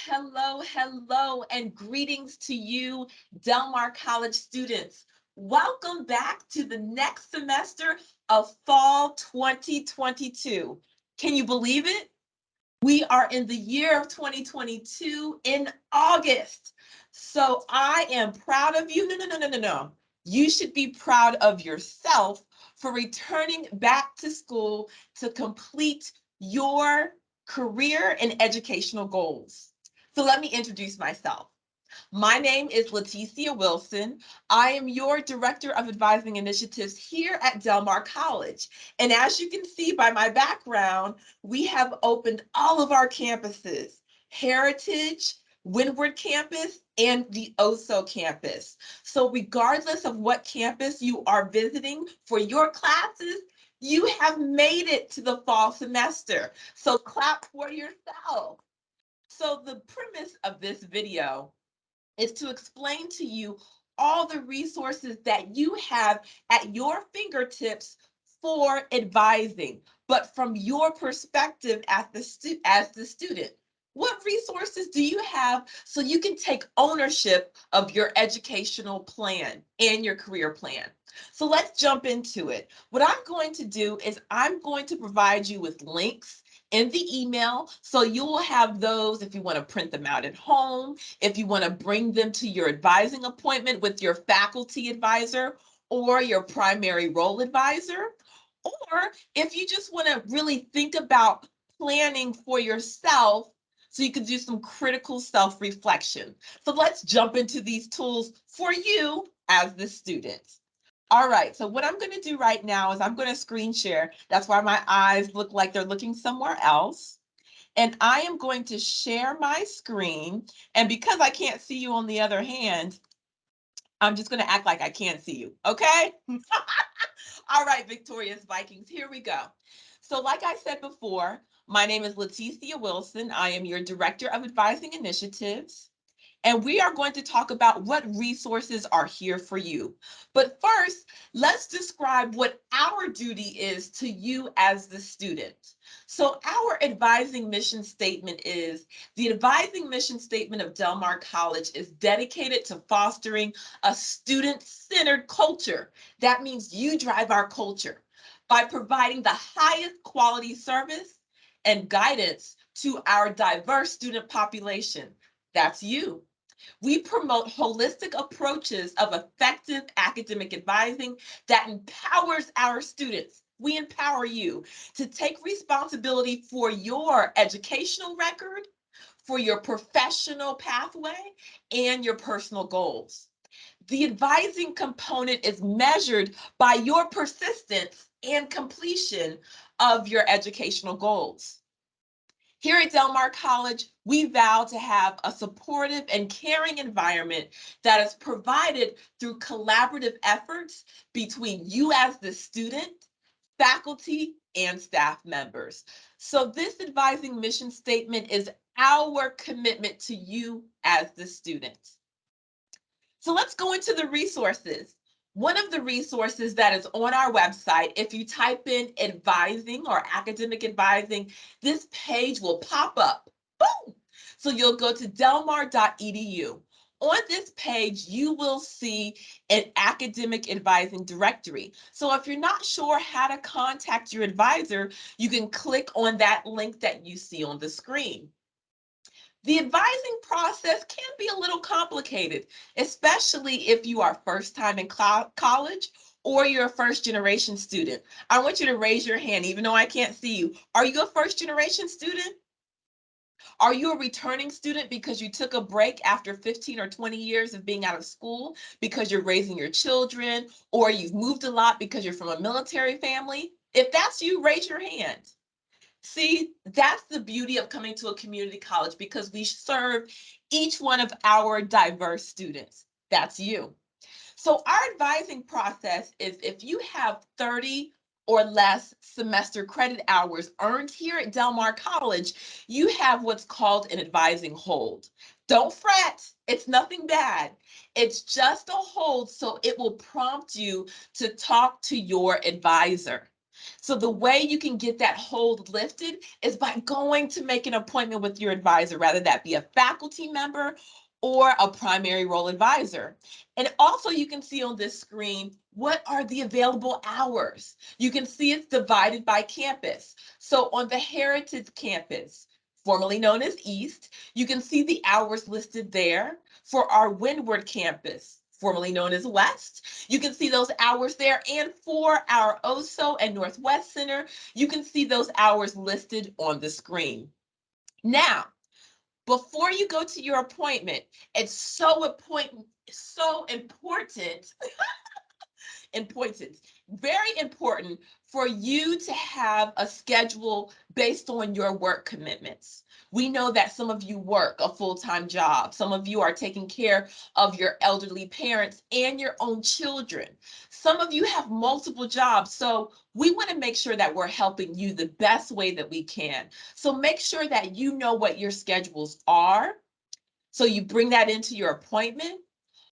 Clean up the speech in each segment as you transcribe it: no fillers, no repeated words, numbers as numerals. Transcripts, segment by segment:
hello, and greetings to you, Del Mar College students. Welcome back to the next semester of Fall 2022. Can you believe it? We are in the year of 2022 in August. So I am proud of you. No. You should be proud of yourself for returning back to school to complete your career and educational goals. So let me introduce myself. My name is Leticia Wilson. I am your Director of Advising Initiatives here at Del Mar College. And as you can see by my background, we have opened all of our campuses, Heritage, Windward Campus, and the OSO campus. So regardless of what campus you are visiting for your classes, you have made it to the fall semester. So clap for yourself. So the premise of this video is to explain to you all the resources that you have at your fingertips for advising, but from your perspective as the student. What resources do you have so you can take ownership of your educational plan and your career plan? So let's jump into it. What I'm going to do is I'm going to provide you with links in the email. So you will have those if you want to print them out at home, if you want to bring them to your advising appointment with your faculty advisor or your primary role advisor, or if you just want to really think about planning for yourself so you can do some critical self-reflection. So let's jump into these tools for you as the student. All right, so what I'm going to do right now is I'm going to screen share. That's why my eyes look like they're looking somewhere else. And I am going to share my screen. And because I can't see you on the other hand, I'm just going to act like I can't see you. Okay? All right, Victorious Vikings, here we go. So like I said before, my name is Leticia Wilson. I am your Director of Advising Initiatives. And we are going to talk about what resources are here for you. But first, let's describe what our duty is to you as the student. So our advising mission statement is, the advising mission statement of Del Mar College is dedicated to fostering a student-centered culture. That means you drive our culture by providing the highest quality service and guidance to our diverse student population. That's you. We promote holistic approaches of effective academic advising that empowers our students. We empower you to take responsibility for your educational record, for your professional pathway, and your personal goals. The advising component is measured by your persistence and completion of your educational goals. Here at Del Mar College, we vow to have a supportive and caring environment that is provided through collaborative efforts between you as the student, faculty, and staff members. So this advising mission statement is our commitment to you as the student. So let's go into the resources. One of the resources that is on our website, if you type in advising or academic advising, this page will pop up. Boom! So you'll go to delmar.edu. On this page, you will see an academic advising directory. So if you're not sure how to contact your advisor, you can click on that link that you see on the screen. The advising process can be a little complicated, especially if you are first time in college or you're a first generation student. I want you to raise your hand, even though I can't see you. Are you a first generation student? Are you a returning student because you took a break after 15 or 20 years of being out of school because you're raising your children, or you've moved a lot because you're from a military family? If that's you, raise your hand. See, that's the beauty of coming to a community college, because we serve each one of our diverse students. That's you. So our advising process is, if you have 30 or less semester credit hours earned here at Del Mar College, you have what's called an advising hold. Don't fret, it's nothing bad. It's just a hold, so it will prompt you to talk to your advisor. So the way you can get that hold lifted is by going to make an appointment with your advisor, rather that be a faculty member or a primary role advisor. And also you can see on this screen, what are the available hours? You can see it's divided by campus. So on the Heritage campus, formerly known as East, you can see the hours listed there. For our Windward campus, formerly known as West, you can see those hours there. And for our Oso and Northwest Center, you can see those hours listed on the screen. Now, before you go to your appointment, it's so important, very important for you to have a schedule based on your work commitments. We know that some of you work a full-time job. Some of you are taking care of your elderly parents and your own children. Some of you have multiple jobs. So we want to make sure that we're helping you the best way that we can. So make sure that you know what your schedules are. So you bring that into your appointment.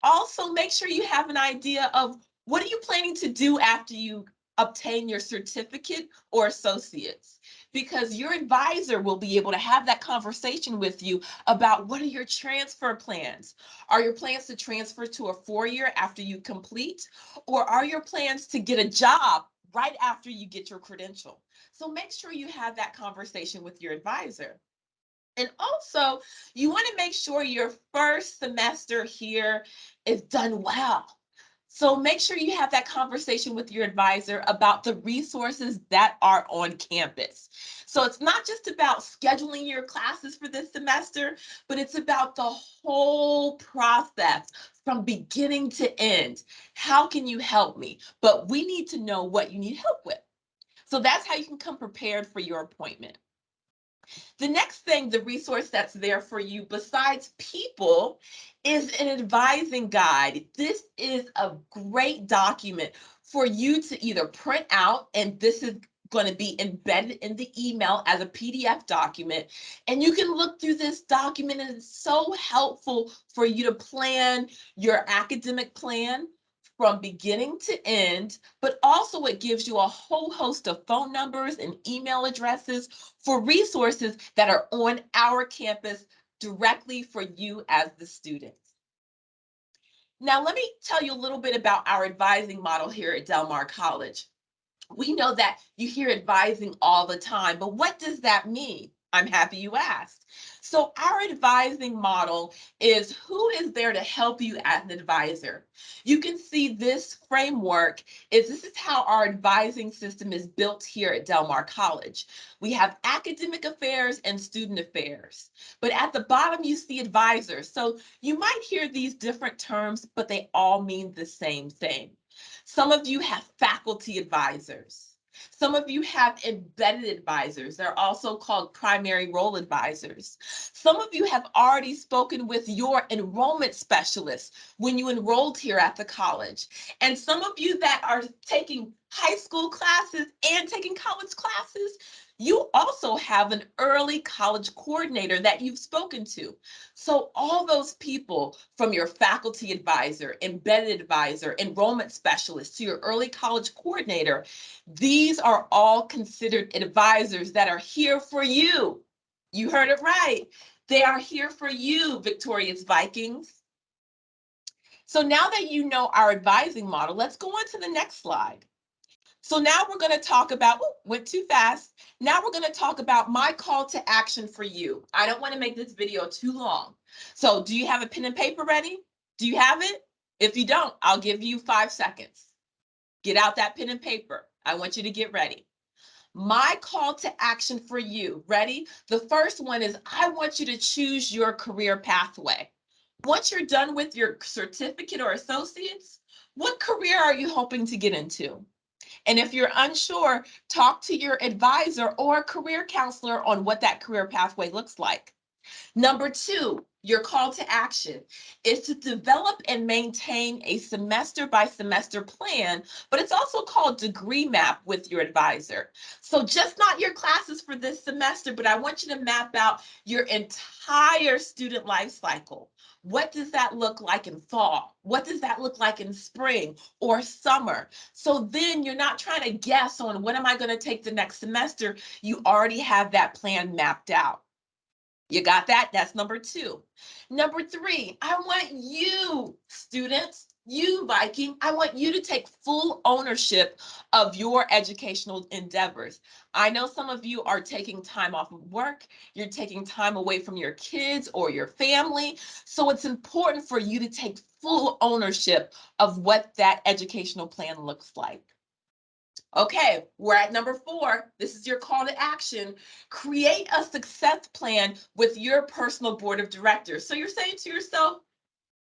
Also, make sure you have an idea of what are you planning to do after you obtain your certificate or associates, because your advisor will be able to have that conversation with you about what are your transfer plans. Are your plans to transfer to a 4-year after you complete, or are your plans to get a job right after you get your credential? So make sure you have that conversation with your advisor. And also, you want to make sure your first semester here is done well. So make sure you have that conversation with your advisor about the resources that are on campus. So it's not just about scheduling your classes for this semester, but it's about the whole process from beginning to end. How can you help me? But we need to know what you need help with. So that's how you can come prepared for your appointment. The next thing, the resource that's there for you besides people, is an advising guide. This is a great document for you to either print out, and this is going to be embedded in the email as a PDF document. And you can look through this document, and it's so helpful for you to plan your academic plan from beginning to end, but also it gives you a whole host of phone numbers and email addresses for resources that are on our campus directly for you as the students. Now, let me tell you a little bit about our advising model here at Del Mar College. We know that you hear advising all the time, but what does that mean? I'm happy you asked. So our advising model is who is there to help you as an advisor. You can see this framework this is how our advising system is built here at Del Mar College. We have academic affairs and student affairs, but at the bottom you see advisors. So you might hear these different terms, but they all mean the same thing. Some of you have faculty advisors. Some of you have embedded advisors. They're also called primary role advisors. Some of you have already spoken with your enrollment specialist when you enrolled here at the college. And some of you that are taking high school classes and taking college classes, you also have an early college coordinator that you've spoken to. So all those people, from your faculty advisor, embedded advisor, enrollment specialist, to your early college coordinator, these are all considered advisors that are here for you. You heard it right. They are here for you, Victorious Vikings. So now that you know our advising model, let's go on to the next slide. So now we're going to talk about, went too fast. Now we're going to talk about my call to action for you. I don't want to make this video too long. So do you have a pen and paper ready? Do you have it? If you don't, I'll give you 5 seconds. Get out that pen and paper. I want you to get ready. My call to action for you. Ready? The first one is I want you to choose your career pathway. Once you're done with your certificate or associates, what career are you hoping to get into? And if you're unsure, talk to your advisor or career counselor on what that career pathway looks like. Number two, your call to action is to develop and maintain a semester by semester plan, but it's also called degree map with your advisor. So just not your classes for this semester, but I want you to map out your entire student life cycle. What does that look like in fall? What does that look like in spring or summer? So then you're not trying to guess on when am I going to take the next semester. You already have that plan mapped out. You got that? That's number two. Number three, I want you, students, you, Viking, I want you to take full ownership of your educational endeavors. I know some of you are taking time off of work, you're taking time away from your kids or your family. So it's important for you to take full ownership of what that educational plan looks like. Okay, we're at number four. This is your call to action. Create a success plan with your personal board of directors. So you're saying to yourself,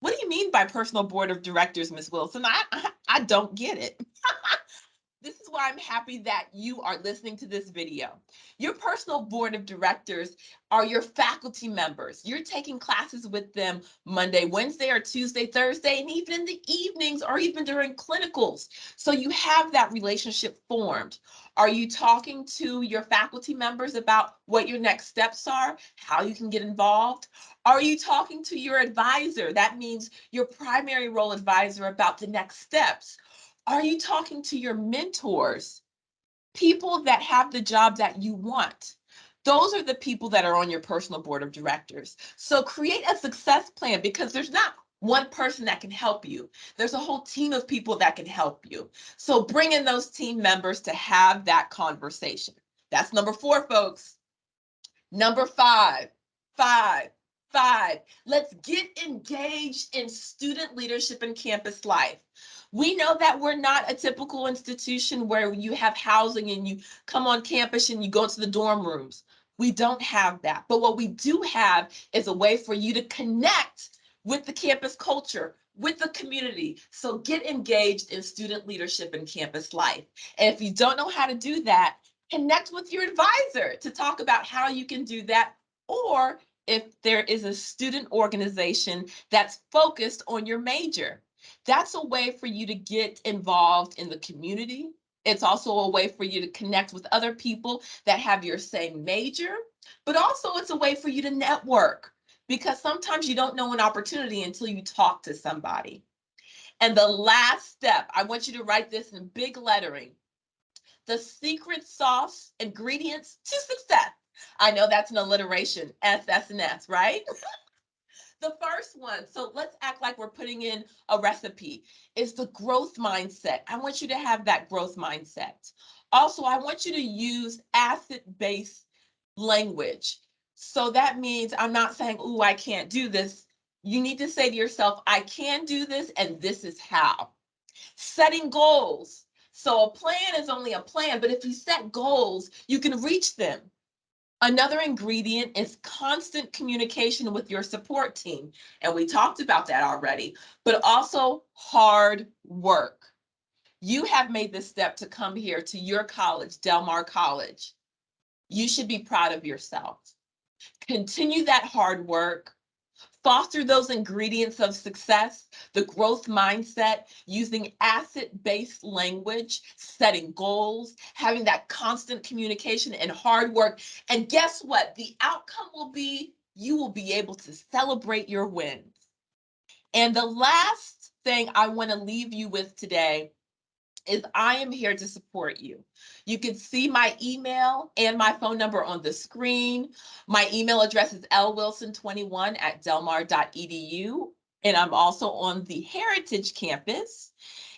what do you mean by personal board of directors, Ms. Wilson? I don't get it. This is why I'm happy that you are listening to this video. Your personal board of directors are your faculty members. You're taking classes with them Monday, Wednesday, or Tuesday, Thursday, and even in the evenings or even during clinicals. So you have that relationship formed. Are you talking to your faculty members about what your next steps are, how you can get involved? Are you talking to your advisor? That means your primary role advisor about the next steps. Are you talking to your mentors, people that have the job that you want? Those are the people that are on your personal board of directors. So create a success plan because there's not one person that can help you. There's a whole team of people that can help you. So bring in those team members to have that conversation. That's number four, folks. Number five, five, five. Let's get engaged in student leadership and campus life. We know that we're not a typical institution where you have housing and you come on campus and you go to the dorm rooms. We don't have that. But what we do have is a way for you to connect with the campus culture, with the community. So get engaged in student leadership and campus life. And if you don't know how to do that, connect with your advisor to talk about how you can do that, or if there is a student organization that's focused on your major. That's a way for you to get involved in the community. It's also a way for you to connect with other people that have your same major, but also it's a way for you to network because sometimes you don't know an opportunity until you talk to somebody. And the last step, I want you to write this in big lettering: the secret sauce ingredients to success. I know that's an alliteration, S and S, right? The first one, so let's act like we're putting in a recipe, is the growth mindset. I want you to have that growth mindset. Also, I want you to use asset-based language. So that means I'm not saying, "Ooh, I can't do this." You need to say to yourself, "I can do this, and this is how." Setting goals. So a plan is only a plan, but if you set goals, you can reach them. Another ingredient is constant communication with your support team. And we talked about that already, but also hard work. You have made the step to come here to your college, Del Mar College. You should be proud of yourself. Continue that hard work. Foster those ingredients of success, the growth mindset, using asset-based language, setting goals, having that constant communication and hard work. And guess what? The outcome will be you will be able to celebrate your wins. And the last thing I want to leave you with today is I am here to support you. You can see my email and my phone number on the screen. My email address is lwilson21@delmar.edu. And I'm also on the Heritage campus.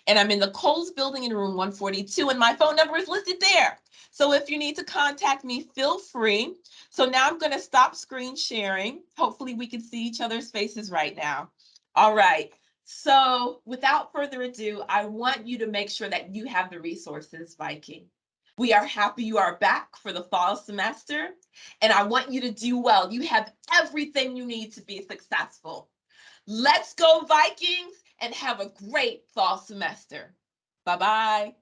And I'm in the Coles building in room 142. And my phone number is listed there. So if you need to contact me, feel free. So now I'm going to stop screen sharing. Hopefully we can see each other's faces right now. All right. So without further ado, I want you to make sure that you have the resources, Viking. We are happy you are back for the fall semester, and I want you to do well. You have everything you need to be successful. Let's go, Vikings, and have a great fall semester. Bye-bye.